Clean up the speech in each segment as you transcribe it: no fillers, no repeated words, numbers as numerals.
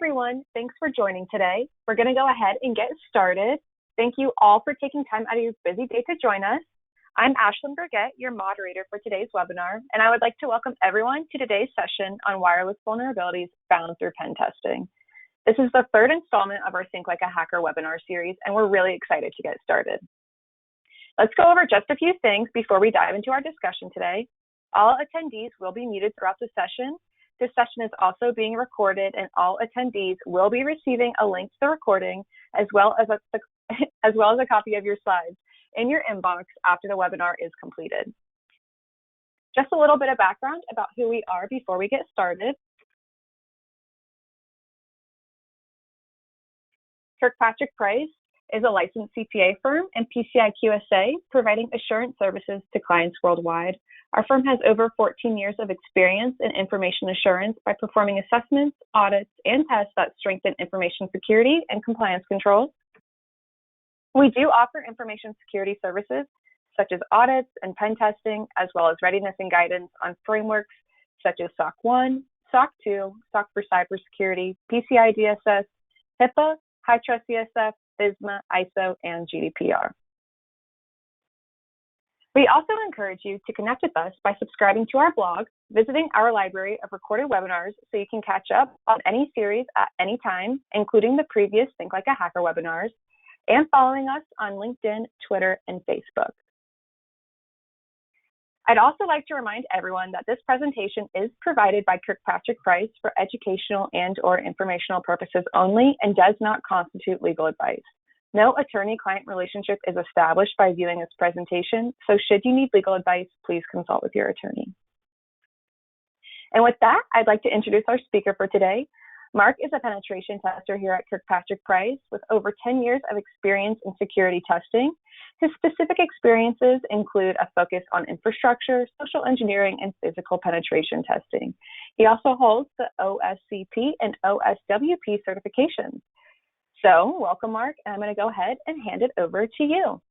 everyone. Thanks for joining today. We're going to go ahead and get started. Thank you all for taking time out of your busy day to join us. I'm Ashlyn Burgett, your moderator for today's webinar, and I would like to welcome everyone to today's session on wireless vulnerabilities found through pen testing. This is the third installment of our Think Like a Hacker webinar series, and we're really excited to get started. Let's go over just a few things before we dive into our discussion today. All attendees will be muted throughout the session. This session is also being recorded, and all attendees will be receiving a link to the recording as well as a copy of your slides in your inbox after the webinar is completed. Just a little bit of background about who we are before we get started. KirkpatrickPrice is a licensed CPA firm and PCI QSA, providing assurance services to clients worldwide. Our firm has over 14 years of experience in information assurance by performing assessments, audits, and tests that strengthen information security and compliance controls. We do offer information security services such as audits and pen testing, as well as readiness and guidance on frameworks such as SOC 1, SOC 2, SOC for cybersecurity, PCI DSS, HIPAA, High Trust CSF, FISMA, ISO, and GDPR. We also encourage you to connect with us by subscribing to our blog, visiting our library of recorded webinars so you can catch up on any series at any time, including the previous Think Like a Hacker webinars, and following us on LinkedIn, Twitter, and Facebook. I'd also like to remind everyone that this presentation is provided by KirkpatrickPrice for educational and/or informational purposes only and does not constitute legal advice. No attorney-client relationship is established by viewing this presentation, so should you need legal advice, please consult with your attorney. And with that, I'd like to introduce our speaker for today. Mark is a penetration tester here at KirkpatrickPrice with over 10 years of experience in security testing. His specific experiences include a focus on infrastructure, social engineering, and physical penetration testing. He also holds the OSCP and OSWP certifications. So welcome, Mark, and I'm going to go ahead and hand it over to you.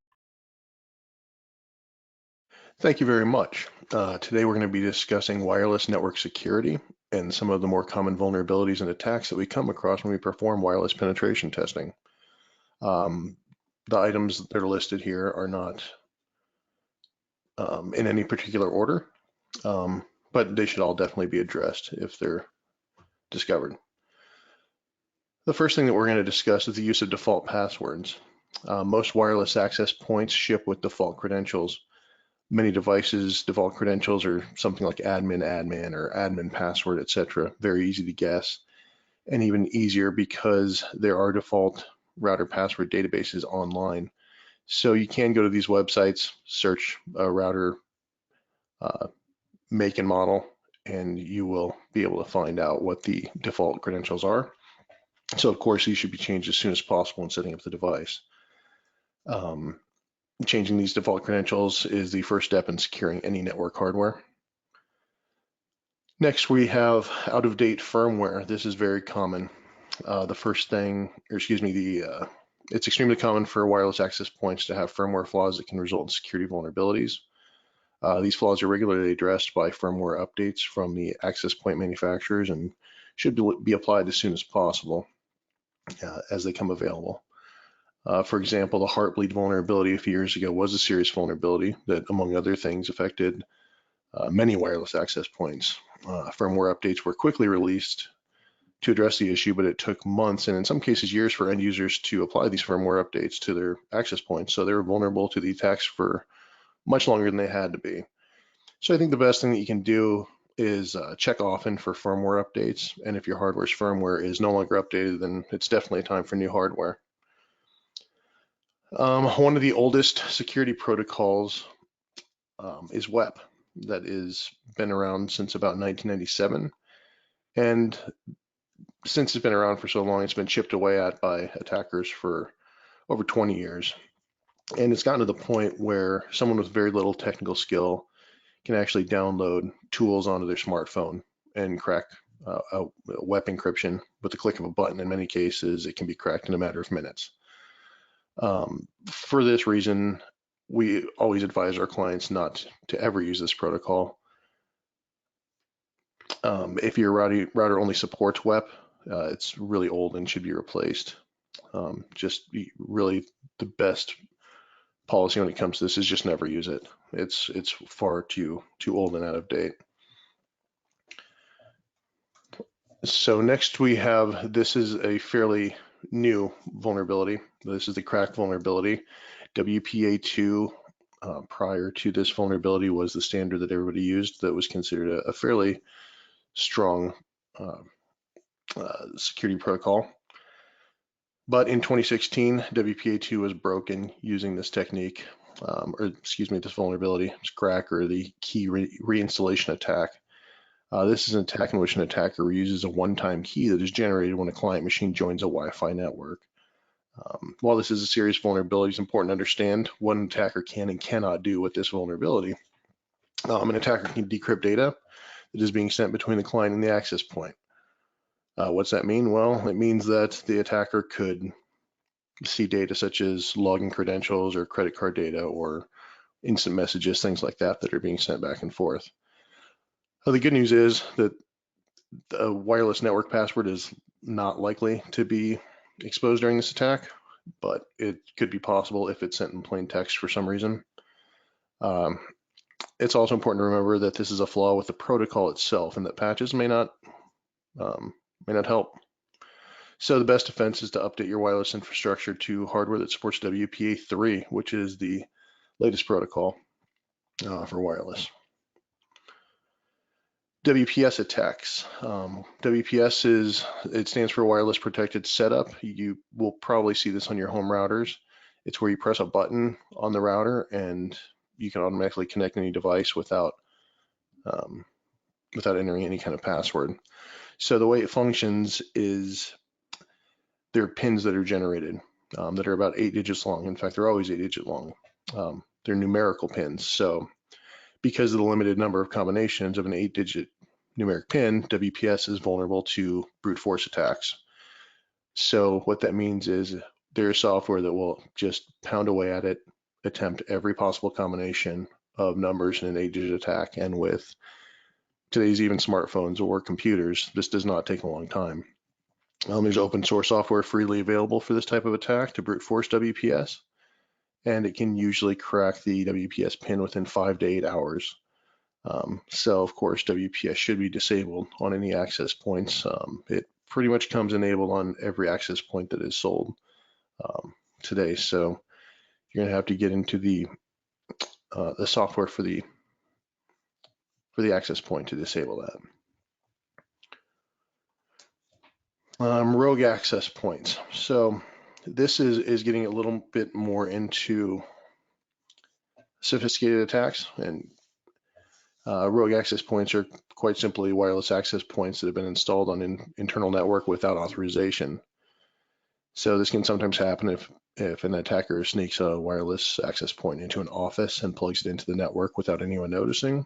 Thank you very much. Today we're going to be discussing wireless network security and some of the more common vulnerabilities and attacks that we come across when we perform wireless penetration testing. The items that are listed here are not in any particular order, but they should all definitely be addressed if they're discovered. The first thing that we're going to discuss is the use of default passwords. Most wireless access points ship with default credentials. Many devices' default credentials are something like admin, admin, or admin password, etc. Very easy to guess, and even easier because there are default router password databases online. So you can go to these websites, search a router make and model, and you will be able to find out what the default credentials are. So of course, these should be changed as soon as possible in setting up the device. Changing these default credentials is the first step in securing any network hardware. Next, we have out-of-date firmware. This is very common. It's extremely common for wireless access points to have firmware flaws that can result in security vulnerabilities. These flaws are regularly addressed by firmware updates from the access point manufacturers and should be applied as soon as possible as they come available. For example, the Heartbleed vulnerability a few years ago was a serious vulnerability that, among other things, affected many wireless access points. Firmware updates were quickly released to address the issue, but it took months and in some cases years for end users to apply these firmware updates to their access points. So they were vulnerable to the attacks for much longer than they had to be. So I think the best thing that you can do is check often for firmware updates. And if your hardware's firmware is no longer updated, then it's definitely time for new hardware. One of the oldest security protocols is WEP. That has been around since about 1997. And since it's been around for so long, it's been chipped away at by attackers for over 20 years. And it's gotten to the point where someone with very little technical skill can actually download tools onto their smartphone and crack WEP encryption with the click of a button. In many cases, it can be cracked in a matter of minutes. For this reason, we always advise our clients not to ever use this protocol. If your router only supports WEP, It's really old and should be replaced. Just really the best policy when it comes to this is just never use it. It's far too old and out of date. So next we have, this is a fairly new vulnerability. This is the crack vulnerability. WPA2 prior to this vulnerability was the standard that everybody used that was considered a fairly strong security protocol. But in 2016, WPA2 was broken using this technique, this vulnerability, it's crack, or the key reinstallation attack. This is an attack in which an attacker reuses a one-time key that is generated when a client machine joins a Wi-Fi network. While this is a serious vulnerability, it's important to understand what an attacker can and cannot do with this vulnerability. An attacker can decrypt data that is being sent between the client and the access point. What's that mean? Well, it means that the attacker could see data such as login credentials or credit card data or instant messages, things like that that are being sent back and forth. The good news is that the wireless network password is not likely to be exposed during this attack, but it could be possible if it's sent in plain text for some reason. It's also important to remember that this is a flaw with the protocol itself and that patches may not help. So the best defense is to update your wireless infrastructure to hardware that supports WPA3, which is the latest protocol for wireless. WPS attacks. WPS it stands for Wireless Protected Setup. You will probably see this on your home routers. It's where you press a button on the router and you can automatically connect any device without entering any kind of password. So the way it functions is there are pins that are generated that are about 8 digits long. In fact, they're always 8 digits long. They're numerical pins. So because of the limited number of combinations of an 8-digit numeric pin, WPS is vulnerable to brute force attacks. So what that means is there's software that will just pound away at it, attempt every possible combination of numbers in an 8-digit attack. And with today's even smartphones or computers, this does not take a long time. There's open source software freely available for this type of attack to brute force WPS. And it can usually crack the WPS pin within 5 to 8 hours. So of course, WPS should be disabled on any access points. It pretty much comes enabled on every access point that is sold today. So you're gonna have to get into the software for the access point to disable that. Rogue access points. So this is getting a little bit more into sophisticated attacks, and rogue access points are quite simply wireless access points that have been installed on an internal network without authorization. So this can sometimes happen if an attacker sneaks a wireless access point into an office and plugs it into the network without anyone noticing.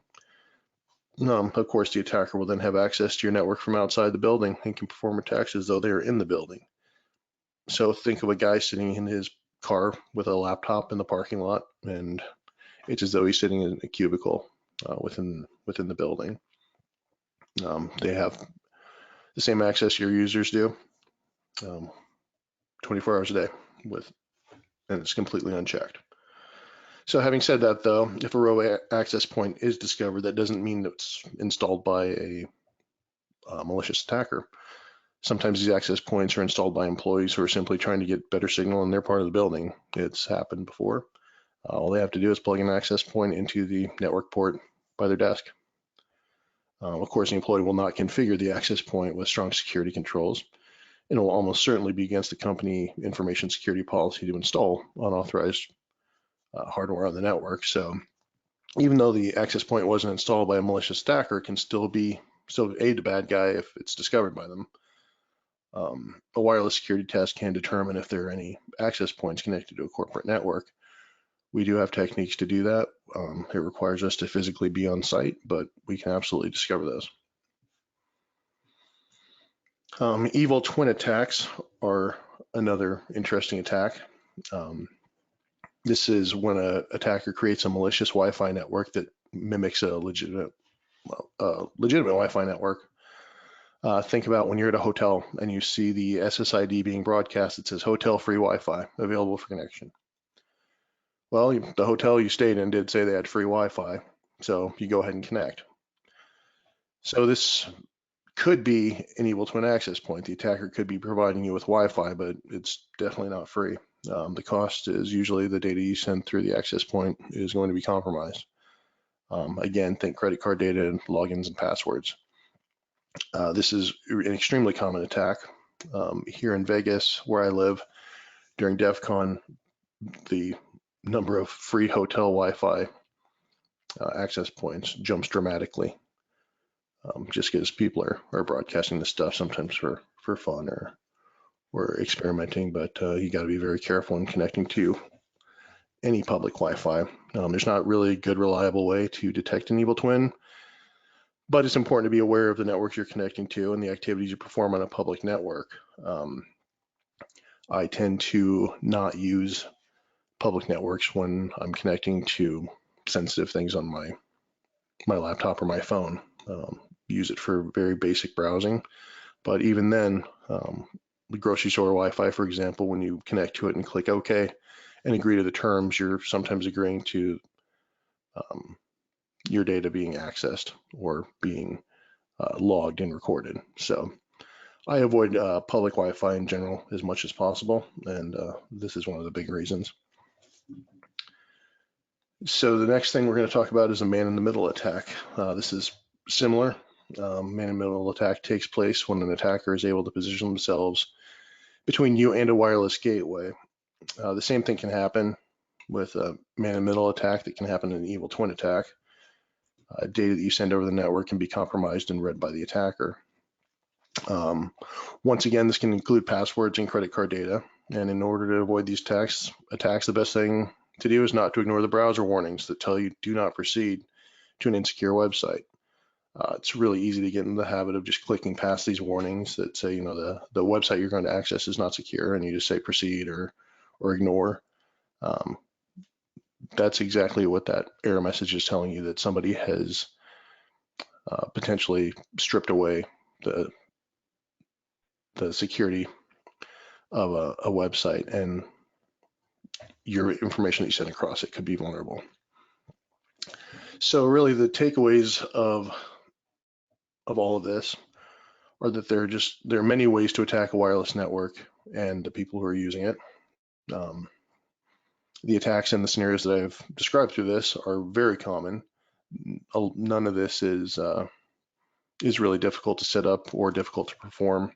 Of course, the attacker will then have access to your network from outside the building and can perform attacks as though they are in the building. So think of a guy sitting in his car with a laptop in the parking lot, and it's as though he's sitting in a cubicle within the building. They have the same access your users do, 24 hours a day, and it's completely unchecked. So having said that, though, if a rogue access point is discovered, that doesn't mean that it's installed by a malicious attacker. Sometimes these access points are installed by employees who are simply trying to get better signal in their part of the building. It's happened before. All they have to do is plug an access point into the network port by their desk. Of course, the employee will not configure the access point with strong security controls, and it will almost certainly be against the company information security policy to install unauthorized hardware on the network. So even though the access point wasn't installed by a malicious attacker, it can still aid the bad guy if it's discovered by them. A wireless security test can determine if there are any access points connected to a corporate network. We do have techniques to do that. It requires us to physically be on site, but we can absolutely discover those. Evil twin attacks are another interesting attack. This is when an attacker creates a malicious Wi-Fi network that mimics a legitimate Wi-Fi network. Think about when you're at a hotel and you see the SSID being broadcast that says hotel free Wi-Fi available for connection. Well, the hotel you stayed in did say they had free Wi-Fi, so you go ahead and connect. So this could be an evil twin access point. The attacker could be providing you with Wi-Fi, but it's definitely not free. The cost is usually the data you send through the access point is going to be compromised. Again, think credit card data and logins and passwords. This is an extremely common attack. Here in Vegas, where I live, during DEF CON, the number of free hotel Wi-Fi access points jumps dramatically, just because people are broadcasting this stuff sometimes for fun or experimenting, but you got to be very careful in connecting to any public Wi-Fi. There's not really a good, reliable way to detect an evil twin, but it's important to be aware of the networks you're connecting to and the activities you perform on a public network. I tend to not use public networks when I'm connecting to sensitive things on my laptop or my phone. Use it for very basic browsing, but even then, the grocery store Wi-Fi, for example, when you connect to it and click OK and agree to the terms, you're sometimes agreeing to your data being accessed or being logged and recorded. So I avoid public Wi-Fi in general as much as possible, and this is one of the big reasons. So the next thing we're going to talk about is a man-in-the-middle attack. This is similar. Man-in-the-middle attack takes place when an attacker is able to position themselves between you and a wireless gateway. The same thing can happen with a man-in-the-middle attack that can happen in an evil twin attack. Data that you send over the network can be compromised and read by the attacker. Once again, this can include passwords and credit card data. And in order to avoid these attacks, the best thing to do is not to ignore the browser warnings that tell you do not proceed to an insecure website. It's really easy to get in the habit of just clicking past these warnings that say, the website you're going to access is not secure, and you just say proceed or ignore. That's exactly what that error message is telling you, that somebody has potentially stripped away the security of a website, and your information that you send across it could be vulnerable. So really the takeaways of all of this are that there are many ways to attack a wireless network and the people who are using it. The attacks and the scenarios that I've described through this are very common. None of this is really difficult to set up or difficult to perform,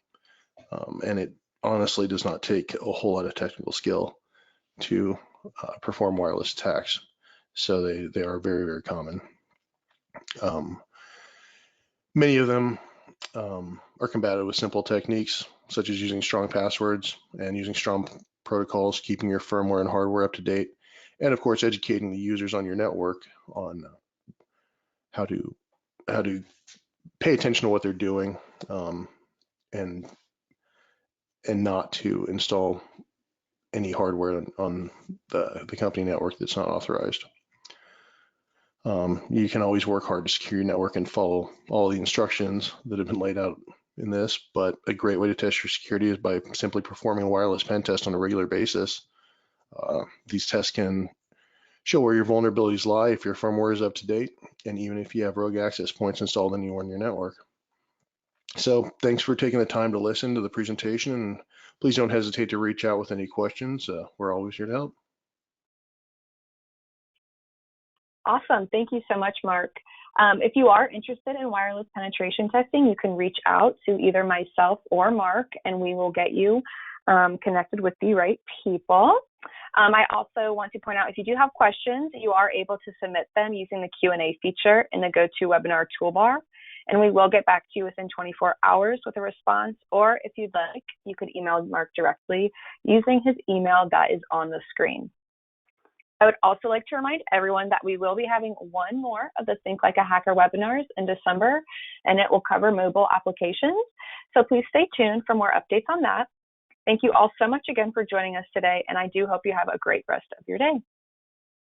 and it honestly does not take a whole lot of technical skill to perform wireless attacks. So they are very, very common. Many of them are combated with simple techniques, such as using strong passwords and using strong protocols, keeping your firmware and hardware up to date, and of course, educating the users on your network on how to pay attention to what they're doing, and not to install any hardware on the company network that's not authorized. You can always work hard to secure your network and follow all the instructions that have been laid out in this, but a great way to test your security is by simply performing a wireless pen test on a regular basis. These tests can show where your vulnerabilities lie if your firmware is up to date, and even if you have rogue access points installed anywhere in your network. So thanks for taking the time to listen to the presentation, and please don't hesitate to reach out with any questions. We're always here to help. Awesome. Thank you so much, Mark. If you are interested in wireless penetration testing, you can reach out to either myself or Mark, and we will get you connected with the right people. I also want to point out, if you do have questions, you are able to submit them using the Q&A feature in the GoToWebinar toolbar, and we will get back to you within 24 hours with a response, or if you'd like, you could email Mark directly using his email that is on the screen. I would also like to remind everyone that we will be having one more of the Think Like a Hacker webinars in December, and it will cover mobile applications. So please stay tuned for more updates on that. Thank you all so much again for joining us today, and I do hope you have a great rest of your day.